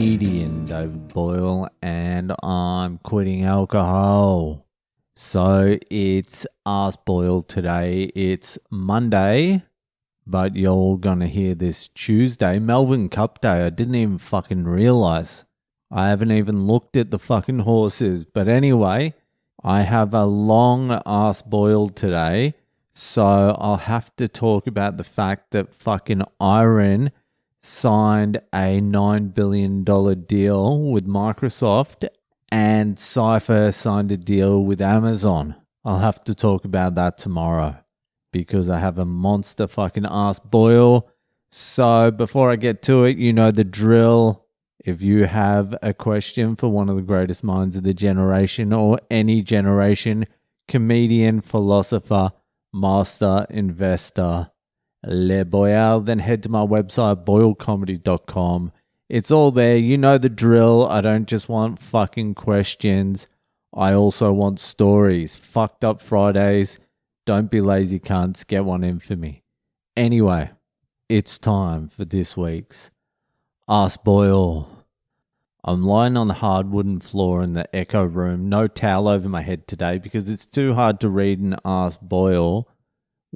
comedian David Boyle, and I'm quitting alcohol. So it's Ask Boyle today. It's Monday, but you're gonna hear this Tuesday, Melbourne Cup Day. I didn't even fucking realize. I haven't even looked at the fucking horses. But anyway, I have a long Ask Boyle today, so I'll have to talk about the fact that fucking Iron signed a $9 billion deal with Microsoft and Cypher signed a deal with Amazon. I'll have to talk about that tomorrow because I have a monster fucking Ask Boyle. So before I get to it, you know the drill. If you have a question for one of the greatest minds of the generation or any generation, comedian, philosopher, master, investor, Le Boyle, then head to my website, boylecomedy.com. It's all there. You know the drill. I don't just want fucking questions. I also want stories. Fucked up Fridays. Don't be lazy cunts. Get one in for me. Anyway, it's time for this week's Ask Boyle. I'm lying on the hard wooden floor in the Echo room. No towel over my head today because it's too hard to read and Ask Boyle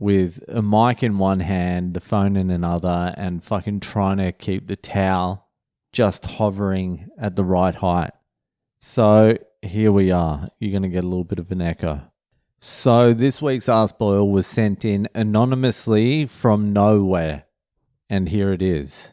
with a mic in one hand, the phone in another, and fucking trying to keep the towel just hovering at the right height. So here we are. You're going to get a little bit of an echo. So this week's Ask Boyle was sent in anonymously from nowhere. And here it is.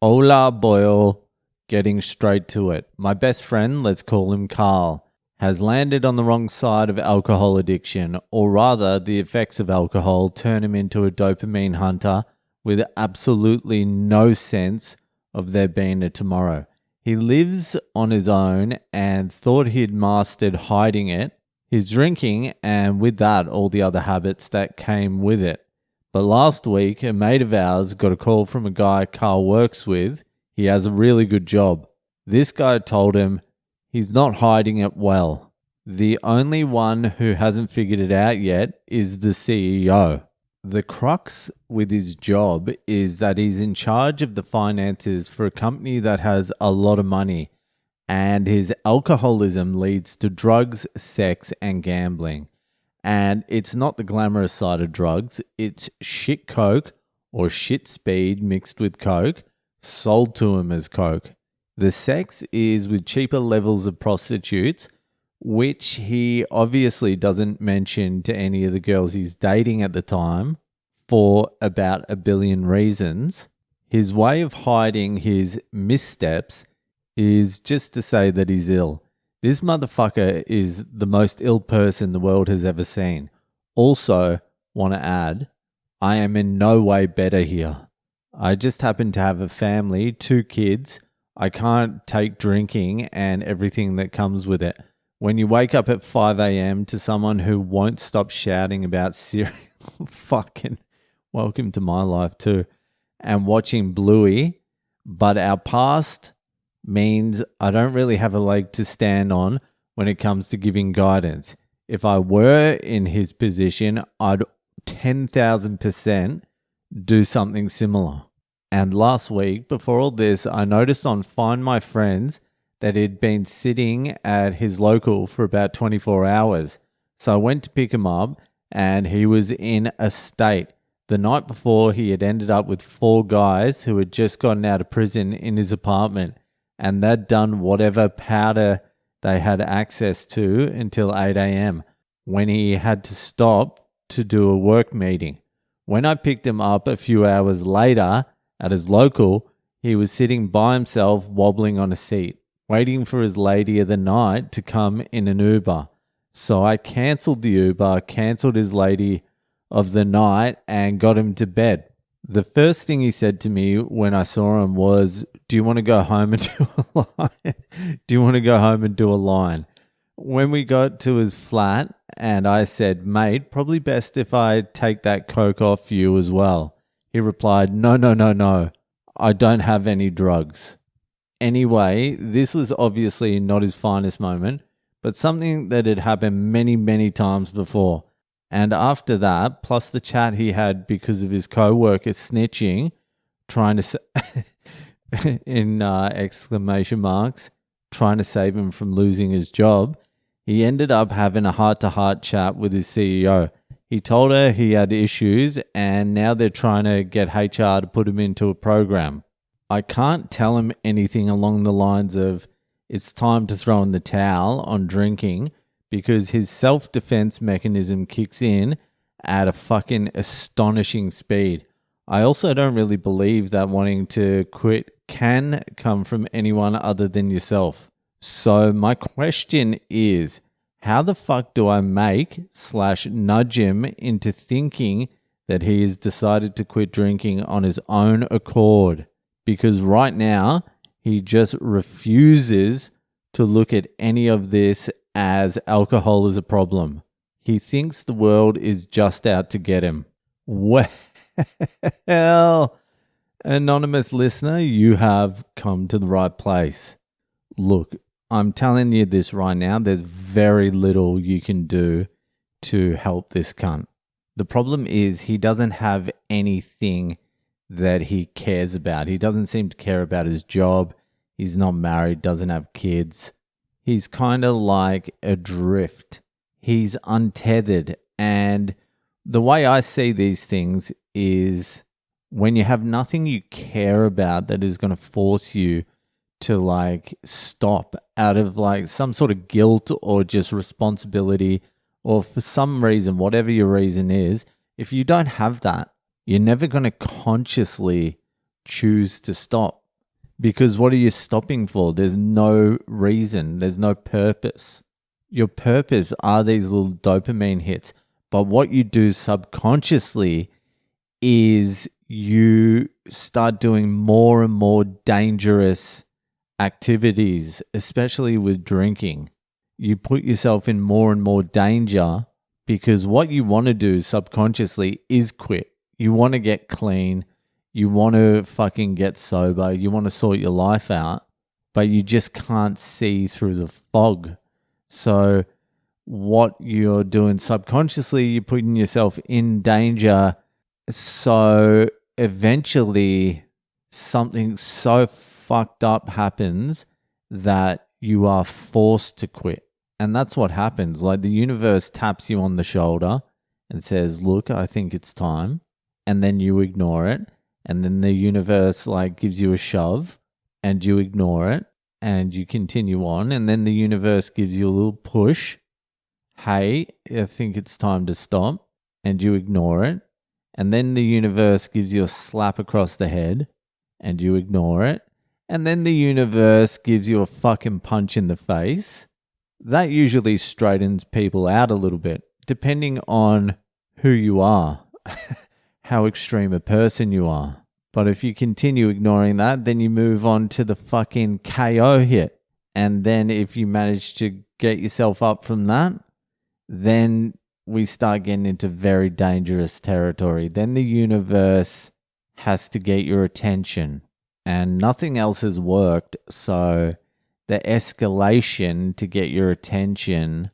Hola Boyle, getting straight to it. My best friend, let's call him Carl, has landed on the wrong side of alcohol addiction, or rather the effects of alcohol turn him into a dopamine hunter with absolutely no sense of there being a tomorrow. He lives on his own and thought he'd mastered hiding it, his drinking, and with that all the other habits that came with it. But last week, a mate of ours got a call from a guy Carl works with. He has a really good job. This guy told him he's not hiding it well. The only one who hasn't figured it out yet is the CEO. The crux with his job is that he's in charge of the finances for a company that has a lot of money, and his alcoholism leads to drugs, sex, and gambling. And it's not the glamorous side of drugs, it's shit coke or shit speed mixed with coke, sold to him as coke. The sex is with cheaper levels of prostitutes, which he obviously doesn't mention to any of the girls he's dating at the time for about a billion reasons. His way of hiding his missteps is just to say that he's ill. This motherfucker is the most ill person the world has ever seen. Also, want to add, I am in no way better here. I just happen to have a family, 2 kids. I can't take drinking and everything that comes with it. When you wake up at 5 a.m. to someone who won't stop shouting about cereal, fucking welcome to my life too, and watching Bluey, but our past means I don't really have a leg to stand on when it comes to giving guidance. If I were in his position, I'd 10,000% do something similar. And last week, before all this, I noticed on Find My Friends that he'd been sitting at his local for about 24 hours. So I went to pick him up and he was in a state. The night before, he had ended up with 4 guys who had just gotten out of prison in his apartment, and they'd done whatever powder they had access to until 8 a.m. when he had to stop to do a work meeting. When I picked him up a few hours later at his local, he was sitting by himself wobbling on a seat, waiting for his lady of the night to come in an Uber. So I cancelled the Uber, cancelled his lady of the night, and got him to bed. The first thing he said to me when I saw him was, do you want to go home and do a line? Do you want to go home and do a line? When we got to his flat and I said, mate, probably best if I take that coke off you as well. He replied, no. I don't have any drugs. Anyway, this was obviously not his finest moment, but something that had happened many, many times before. And after that, plus the chat he had because of his co-worker snitching, trying to in exclamation marks, trying to save him from losing his job, he ended up having a heart-to-heart chat with his CEO. He told her he had issues, and now they're trying to get HR to put him into a program. I can't tell him anything along the lines of, it's time to throw in the towel on drinking, because his self-defense mechanism kicks in at a fucking astonishing speed. I also don't really believe that wanting to quit can come from anyone other than yourself. So my question is, how the fuck do I make/nudge him into thinking that he has decided to quit drinking on his own accord? Because right now, he just refuses to look at any of this as alcohol is a problem. He thinks the world is just out to get him. Well, anonymous listener, you have come to the right place. Look, I'm telling you this right now, there's very little you can do to help this cunt. The problem is he doesn't have anything that he cares about. He doesn't seem to care about his job. He's not married, doesn't have kids. He's kind of like adrift. He's untethered. And the way I see these things is when you have nothing you care about that is going to force you to like stop out of like some sort of guilt or just responsibility, or for some reason, whatever your reason is, if you don't have that, you're never going to consciously choose to stop. Because what are you stopping for? There's no reason. There's no purpose. Your purpose are these little dopamine hits. But what you do subconsciously is you start doing more and more dangerous activities, especially with drinking. You put yourself in more and more danger because what you want to do subconsciously is quit. You want to get clean. You want to fucking get sober. You want to sort your life out, but you just can't see through the fog. So what you're doing subconsciously, you're putting yourself in danger. So eventually something so fucked up happens that you are forced to quit. And that's what happens. Like the universe taps you on the shoulder and says, look, I think it's time. And then you ignore it. And then the universe like gives you a shove and you ignore it and you continue on. And then the universe gives you a little push. Hey, I think it's time to stop. And you ignore it. And then the universe gives you a slap across the head and you ignore it. And then the universe gives you a fucking punch in the face. That usually straightens people out a little bit, depending on who you are, how extreme a person you are. But if you continue ignoring that, then you move on to the fucking KO hit. And then if you manage to get yourself up from that, then we start getting into very dangerous territory. Then the universe has to get your attention. And nothing else has worked, so the escalation to get your attention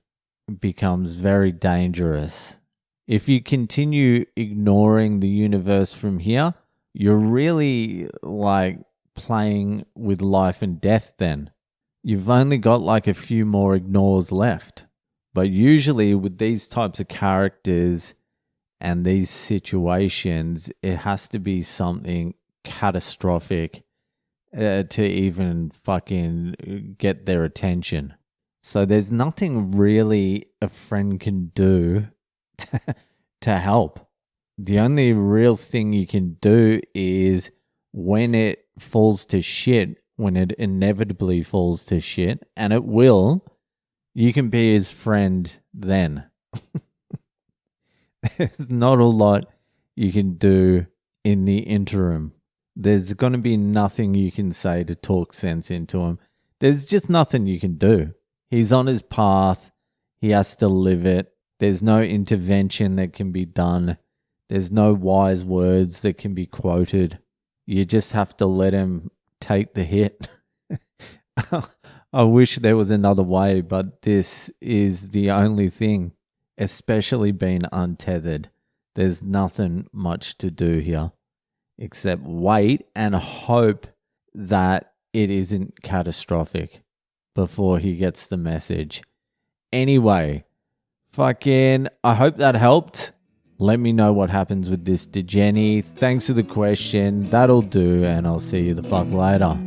becomes very dangerous. If you continue ignoring the universe from here, you're really like playing with life and death then. You've only got like a few more ignores left. But usually with these types of characters and these situations, it has to be something catastrophic to even fucking get their attention. So there's nothing really a friend can do to help. The only real thing you can do is when it falls to shit, when it inevitably falls to shit, and it will, you can be his friend then. There's not a lot you can do in the interim. There's going to be nothing you can say to talk sense into him. There's just nothing you can do. He's on his path. He has to live it. There's no intervention that can be done. There's no wise words that can be quoted. You just have to let him take the hit. I wish there was another way, but this is the only thing, especially being untethered. There's nothing much to do here except wait and hope that it isn't catastrophic before he gets the message. Anyway, fucking, I hope that helped. Let me know what happens with this Dejeni. Thanks for the question. That'll do, and I'll see you the fuck later.